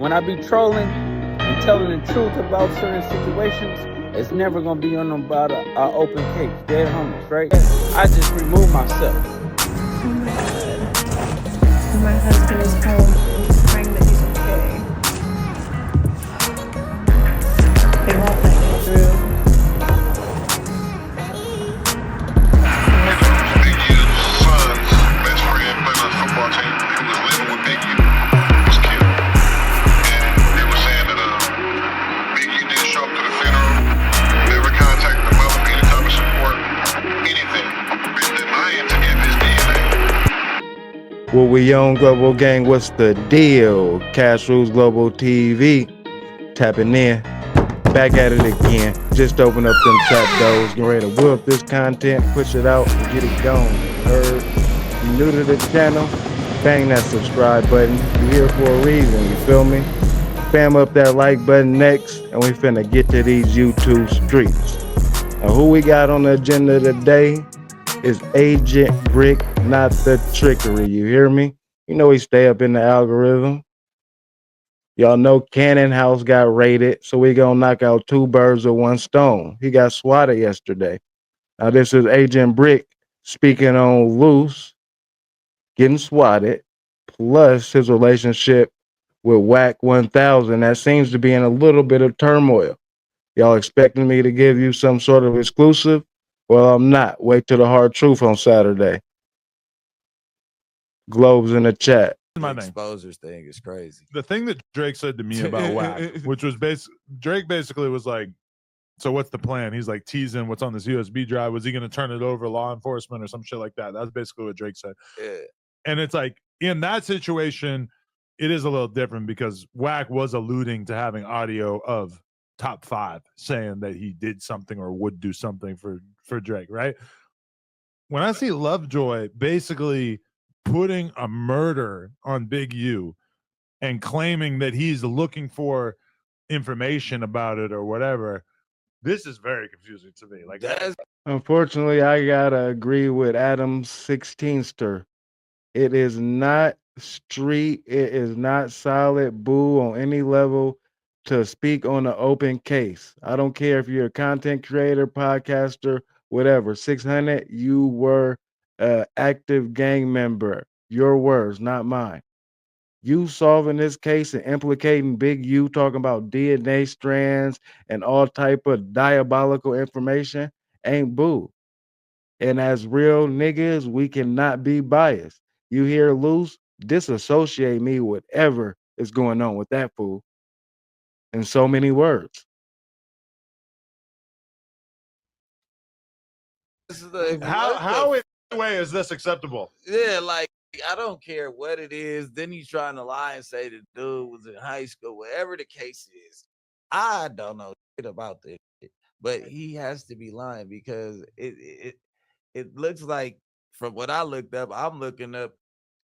When I be trolling and telling the truth about certain situations, it's never gonna be on about a open case. Dead homies, right? I just remove myself. Oh my god. My husband is home. He's praying that he's okay. They won't let me through. Big U's son's best friend played on the football team who was living with Big U was killed. And they were saying that Big U didn't show up to the funeral, never contacted the mother for any type of support, anything. Been denying to give his DNA. What we on Global Gang, what's the deal? Kash Rules Global TV, tapping in, back at it again. Just open up them trap doors, getting ready to whip this content, push it out, and get it going. Heard? You new to the channel? Bang that subscribe button. You're here for a reason, you feel me? Spam up that like button next, and we finna get to these YouTube streets. Now, who we got on the agenda today is Agent Bricc, not the trickery. You hear me? You know he stay up in the algorithm. Y'all know Cannon House got raided, so we gonna knock out two birds with one stone. He got swatted yesterday. Now this is Agent Bricc speaking on Luce getting swatted, plus his relationship with Wack100 that seems to be in a little bit of turmoil. Y'all expecting me to give you some sort of exclusive? Well, I'm not. Wait till the hard truth on Saturday. Globes in the chat. My exposures thing is crazy. The thing that Drake said to me about Wack, which was Drake basically was like, so what's the plan? He's like teasing what's on this USB drive. Was he going to turn it over to law enforcement or some shit like that? That's basically what Drake said. Yeah. And it's like, in that situation, it is a little different because Wack was alluding to having audio of Top 5 saying that he did something or would do something for Drake, right? When I see Lovejoy basically putting a murder on Big U and claiming that he's looking for information about it or whatever, this is very confusing to me. Like, Unfortunately, I gotta agree with Adam22. It is not street. It is not solid boo on any level to speak on an open case. I don't care if you're a content creator, podcaster, whatever. 600, you were an active gang member. Your words, not mine. You solving this case and implicating Big U, talking about DNA strands and all type of diabolical information ain't boo. And as real niggas, we cannot be biased. You hear Luce, disassociate me with whatever is going on with that fool. In so many words. This is the, how in any way is this acceptable? Yeah, like I don't care what it is. Then he's trying to lie and say the dude was in high school, whatever the case is. I don't know shit about this shit, but he has to be lying because it looks like from what I looked up, I'm looking up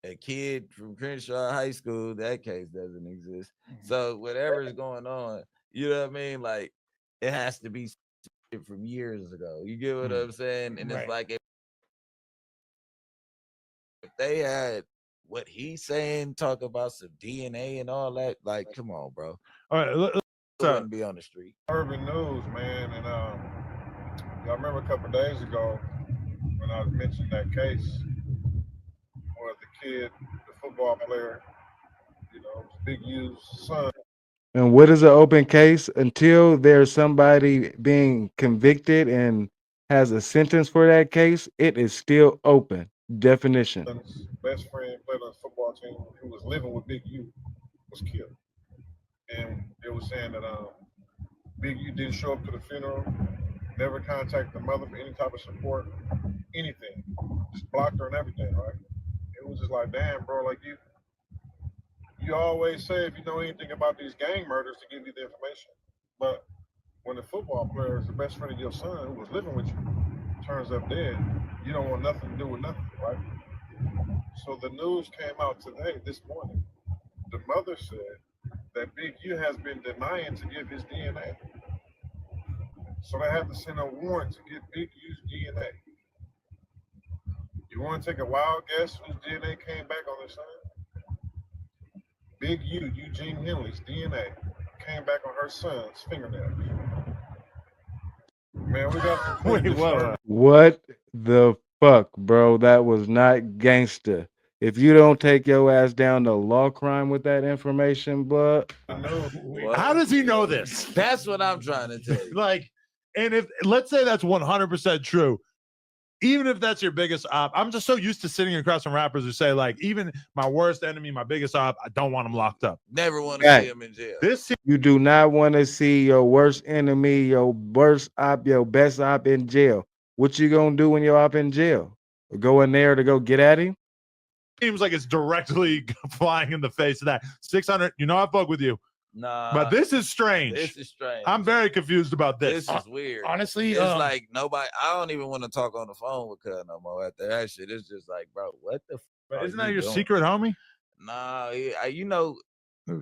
a kid from Crenshaw High School. That case doesn't exist. So whatever is going on, you know what I mean? Like it has to be from years ago. You get what I'm saying? And it's like if they had what he's saying, talk about some DNA and all that, like, come on, bro. All right, let's wouldn't be on the street. Urban news, man, and y'all remember a couple days ago when I mentioned that case where the kid, the football player, you know, Big U's son. And what is an open case? Until there's somebody being convicted and has a sentence for that case, it is still open. Definition. Best friend played on the football team who was living with Big U was killed. And they were saying that Big U didn't show up to the funeral, never contacted the mother for any type of support, anything. Just blocked her and everything, right? It was just like, damn, bro, like you always say if you know anything about these gang murders to give you the information. But when the football player is the best friend of your son who was living with you turns up dead, you don't want nothing to do with nothing, right? So the news came out today, this morning. The mother said that Big U has been denying to give his DNA. So they had to send a warrant to get Big U's DNA. You want to take a wild guess whose DNA came back on his son? Big U, Eugene Henley's DNA came back on her son's fingernails. Man, we got some pretty Wait, what? disturbing. What the fuck, bro? That was not gangster. If you don't take your ass down to law crime with that information, but How does he know this? That's what I'm trying to tell you. Like, and if let's say that's 100% true, even if that's your biggest op, I'm just so used to sitting across from rappers who say, like, even my worst enemy, my biggest op, I don't want him locked up. Never want to Right. see him in jail. This you do not want to see your worst enemy, your worst op, your best op in jail. What you gonna do when you're op in jail? Go in there to go get at him? seems like it's directly flying in the face of that. 600, you know I fuck with you. Nah, But this is strange. this is strange. I'm very confused about this. This is weird. Honestly, It's like nobody. I don't even want to talk on the phone with Cuz no more after that shit. It's just like, bro, what the? But F- isn't are that you your doing? secret, homie? Nah, you know,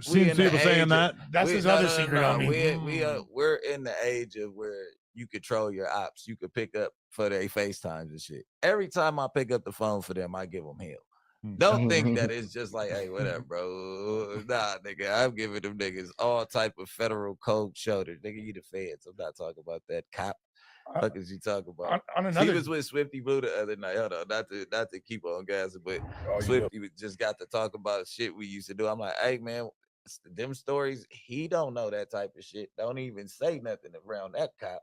Seems in the people age saying of- that. that's his other secret on me. We're in the age of where you control your ops. You could pick up for their FaceTimes and shit. Every time I pick up the phone for them, I give them hell. Don't think that it's just like, hey, whatever, bro. Nah, nigga, I'm giving them niggas all type of federal cold shoulders. Nigga, you the feds. I'm not talking about that cop. Fuck is you talking about? on He another was with Swifty Blue the other night. Hold on, not to keep on gassing, but Swifty just got to talk about shit we used to do. I'm like, hey man, them stories. He don't know that type of shit. Don't even say nothing around that cop.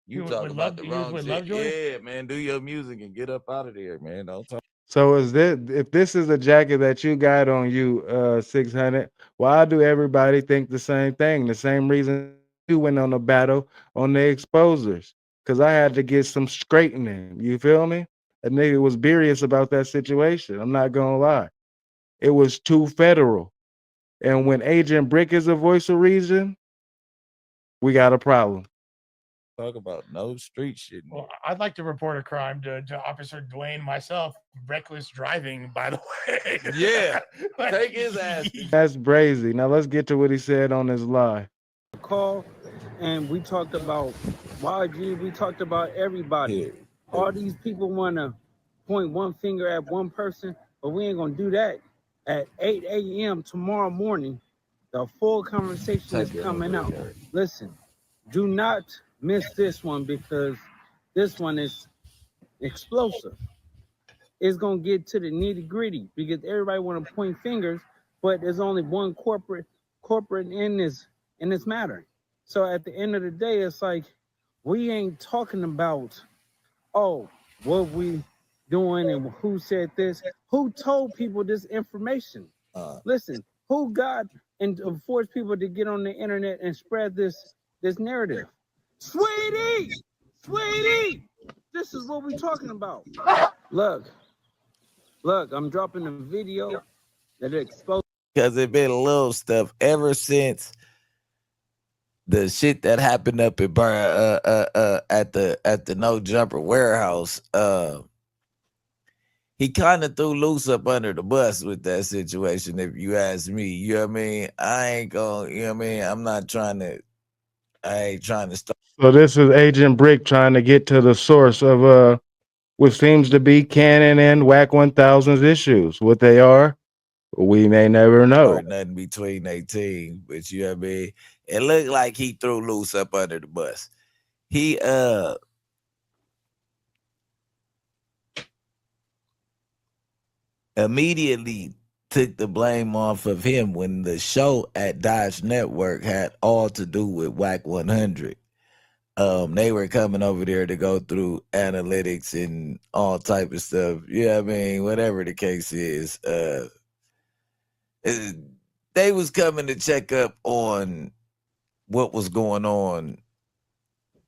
You You talking with about Love- the you was wrong with shit? Lovejoy? Yeah, man. Do your music and get up out of there, man. Don't talk. So is this if this is a jacket that you got on you, 600, why do everybody think the same thing? The same reason you went on a battle on the exposers. Cause I had to get some straightening. You feel me? A nigga was serious about that situation. I'm not gonna lie. It was too federal. And when Agent Bricc is a voice of reason, we got a problem. Talk about no street shit. Well, I'd like to report a crime to Officer Dwayne myself. Reckless driving, by the way. Yeah, Like, take his ass. That's brazy. Now let's get to what he said on his lie. Call, and we talked about YG. We talked about everybody. All these people want to point one finger at one person, but we ain't gonna do that. At 8 a.m. tomorrow morning, the full conversation is coming out. Listen, do not miss this one because this one is explosive. It's gonna get to the nitty gritty because everybody want to point fingers, but there's only one corporate in this matter. So at the end of the day, it's like we ain't talking about what we doing and who said this, who told people this information. Listen, who got and forced people to get on the internet and spread this narrative? Sweetie, this is what we talking about. Look, I'm dropping a video that exposed Because it been little stuff ever since the shit that happened up at at the No Jumper warehouse. He kind of threw Luce up under the bus with that situation, if you ask me. You know what I mean? I ain't gonna, you know what I mean? I ain't trying to start. So this is Agent Bricc trying to get to the source of what seems to be Cannon and Wack100's issues. What they are, we may never know. Nothing between 18, but you know what I mean? It looked like he threw Luce up under the bus. He immediately took the blame off of him when the show at Dodge Network had all to do with Wack100. They were coming over there to go through analytics and all type of stuff. Yeah, I mean, whatever the case is, they was coming to check up on what was going on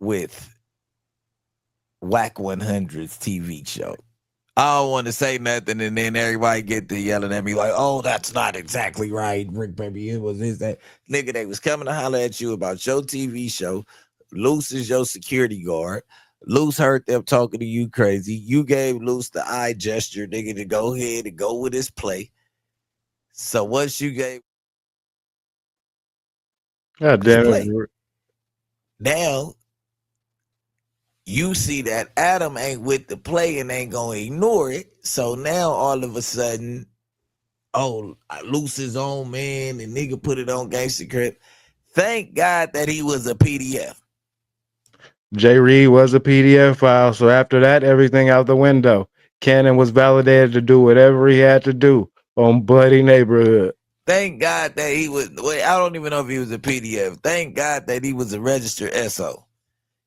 with Wack100's TV show. I don't want to say nothing, and then everybody get to yelling at me like, "Oh, that's not exactly right, Bricc, baby. It was this, that." Nigga, they was coming to holler at you about your TV show. Luce is your security guard. Luce heard them talking to you crazy. You gave Luce the eye gesture, nigga, to go ahead and go with his play. So once you gave God damn it. now, you see that Adam ain't with the play and ain't gonna ignore it. So now all of a sudden, oh, Luce's own man, and nigga put it on Gangsta Crip. Thank God that he was a PDF. J. Reed was a PDF file, so after that, everything out the window. Cannon was validated to do whatever he had to do on Bloody Neighborhood. Thank God that he was, wait, I don't even know if he was a PDF. Thank God that he was a registered SO.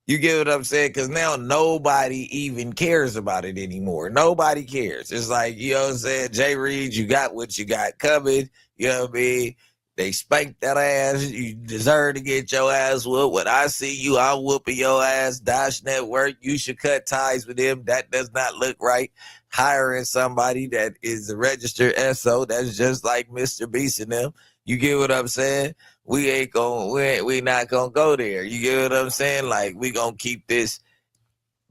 You get what I'm saying? Because now nobody even cares about it anymore. Nobody cares. It's like, you know what I'm saying? Jay Reed, you got what you got covered. You know what I mean? They spanked that ass. You deserve to get your ass whooped. When I see you, I'm whooping your ass. Dash Network, you should cut ties with him. That does not look right. Hiring somebody that is a registered SO, that's just like Mr. Beast and them. You get what I'm saying? We not gonna go there. You get what I'm saying? Like, we gonna keep this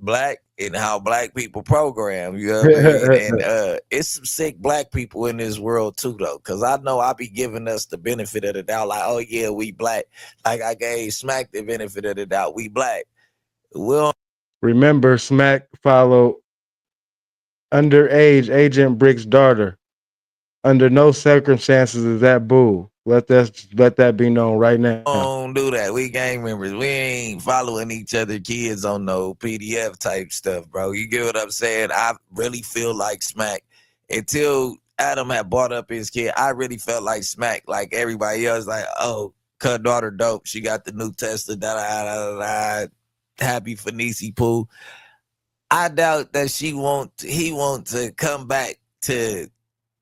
black and how black people program, you know what I mean? And it's some sick black people in this world too, though, because I know I be giving us the benefit of the doubt, like, oh yeah, we black. Like I gave Smack the benefit of the doubt, we black. Well, remember, Smack followed underage Agent Brick's daughter. Under no circumstances is that boo. Let that be known right now. Don't do that. We gang members. We ain't following each other kids on no PDF type stuff, bro. You get what I'm saying? I really feel like Smack. Until Adam had brought up his kid, I really felt like Smack, like everybody else, like, oh, her daughter dope. She got the new Tesla. Happy for Niecy Pooh. I doubt that he want to come back to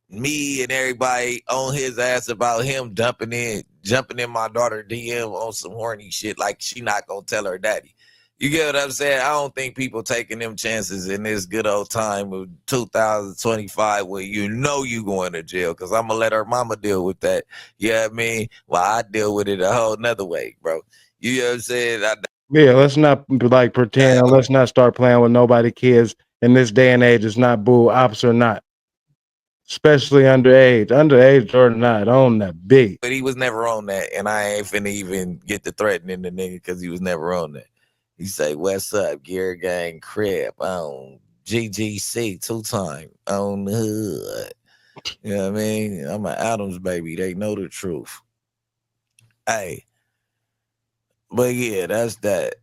me and everybody on his ass about him jumping in my daughter DM on some horny shit, like she not gonna tell her daddy. You get what I'm saying? I don't think people taking them chances in this good old time of 2025 where you know you going to jail, because I'm gonna let her mama deal with that. You know what I mean? Well, I deal with it a whole nother way, bro. You know what I'm saying? Yeah, let's not like pretend, and let's not start playing with nobody kids in this day and age. It's not boo, ops or not. Especially underage or not, on that big. But he was never on that, and I ain't finna even get to threatening the nigga because he was never on that. He say, "What's up, Gear Gang Crib on GGC 2-time on the hood." You know what I mean? I'm an Adams baby. They know the truth. Hey, but yeah, that's that.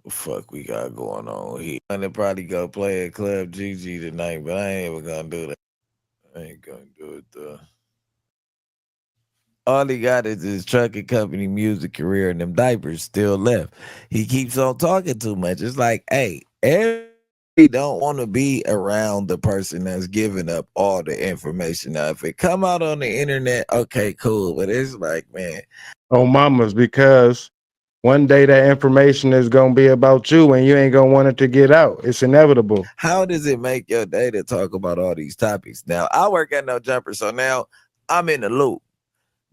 Fuck we got going on here. I'm gonna probably go play at Club GG tonight, but I ain't even gonna do that. I ain't gonna do it though. All he got is his trucking company music career, and them diapers still left. He keeps on talking too much. It's like, hey, everybody don't want to be around the person that's giving up all the information. Now, if it come out on the internet, okay, cool. But it's like, man. Oh, mamas, because one day that information is gonna be about you, and you ain't gonna want it to get out. It's inevitable. How does it make your day to talk about all these topics? Now, I work at No Jumper, so now I'm in the loop.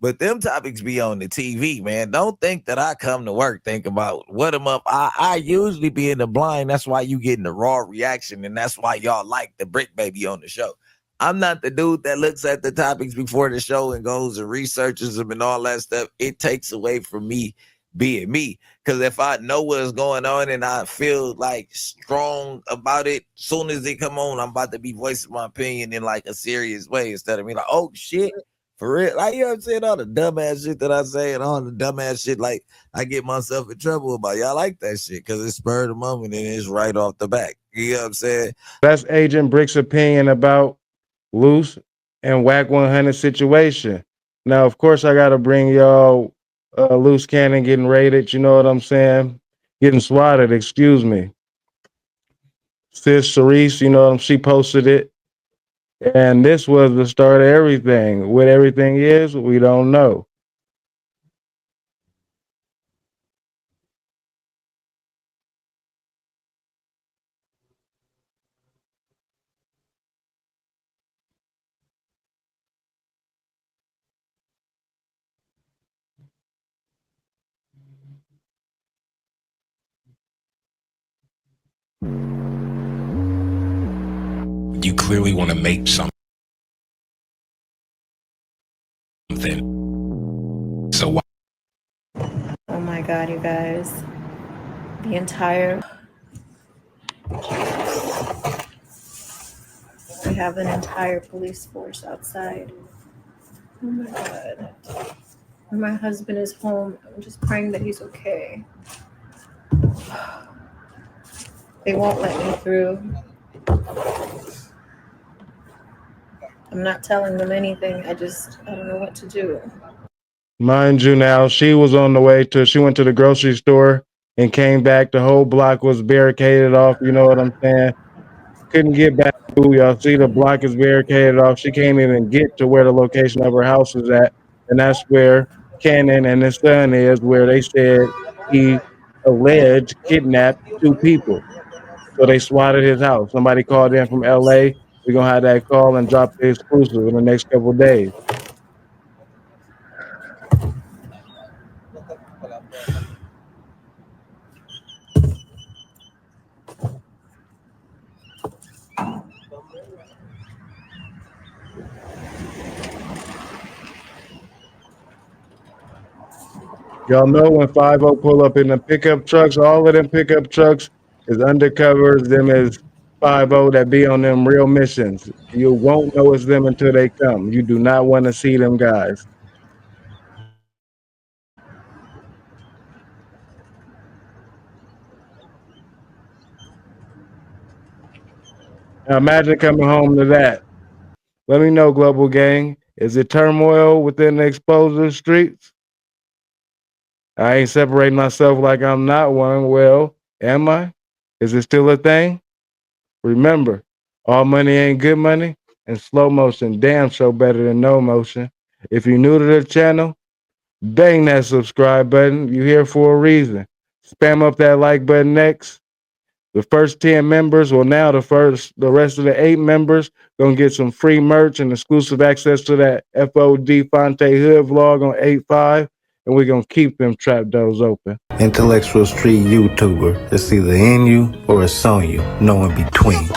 But them topics be on the TV, man. Don't think that I come to work thinking about what am up. I usually be in the blind. That's why you getting the raw reaction, and that's why y'all like the Bricc baby on the show. I'm not the dude that looks at the topics before the show and goes and researches them and all that stuff. It takes away from me being me. Because if I know what's going on and I feel like strong about it, soon as they come on, I'm about to be voicing my opinion in like a serious way instead of me like, oh shit. For real, like, you know what I'm saying? All the dumbass shit that I say and all the dumbass shit, like, I get myself in trouble about. Y'all like that shit because it's spur of the moment and it's right off the back. You know what I'm saying? That's Agent Brick's opinion about Luce and Wack100 situation. Now, of course, I got to bring y'all Luce Cannon getting raided. You know what I'm saying? Getting swatted, excuse me. Sis Cerise, you know, she posted it. And this was the start of everything. What everything is, we don't know. You clearly want to make something. So why? Oh my God, you guys. The entire they have an entire police force outside. Oh my god. And my husband is home. I'm just praying that he's okay. They won't let me through. I'm not telling them anything. I don't know what to do. Mind you now, she went to the grocery store and came back. The whole block was barricaded off. You know what I'm saying? Couldn't get back. Y'all see the block is barricaded off. She can't even get to where the location of her house is at. And that's where Cannon and his son is, where they said he alleged kidnapped 2 people. So they swatted his house. Somebody called in from LA. We're gonna have that call and drop the exclusive in the next couple of days. Y'all know when 5-0 pull up in the pickup trucks, all of them pickup trucks is undercovers. Them is 5-0 that be on them real missions. You won't know it's them until they come. You do not want to see them guys. Now imagine coming home to that. Let me know, Global Gang. Is it turmoil within the exposure streets? I ain't separating myself like I'm not one. Well, am I? Is it still a thing? Remember, all money ain't good money, and slow motion damn sure better than no motion. If you're new to the channel, bang that subscribe button. You're here for a reason. Spam up that like button next. The first 10 members, well now the rest of the 8 members gonna get some free merch and exclusive access to that FOD Fonte Hood vlog on 8.5, and we're gonna keep them trap doors open. Intellectual street YouTuber. It's either in you or it's on you. No in between.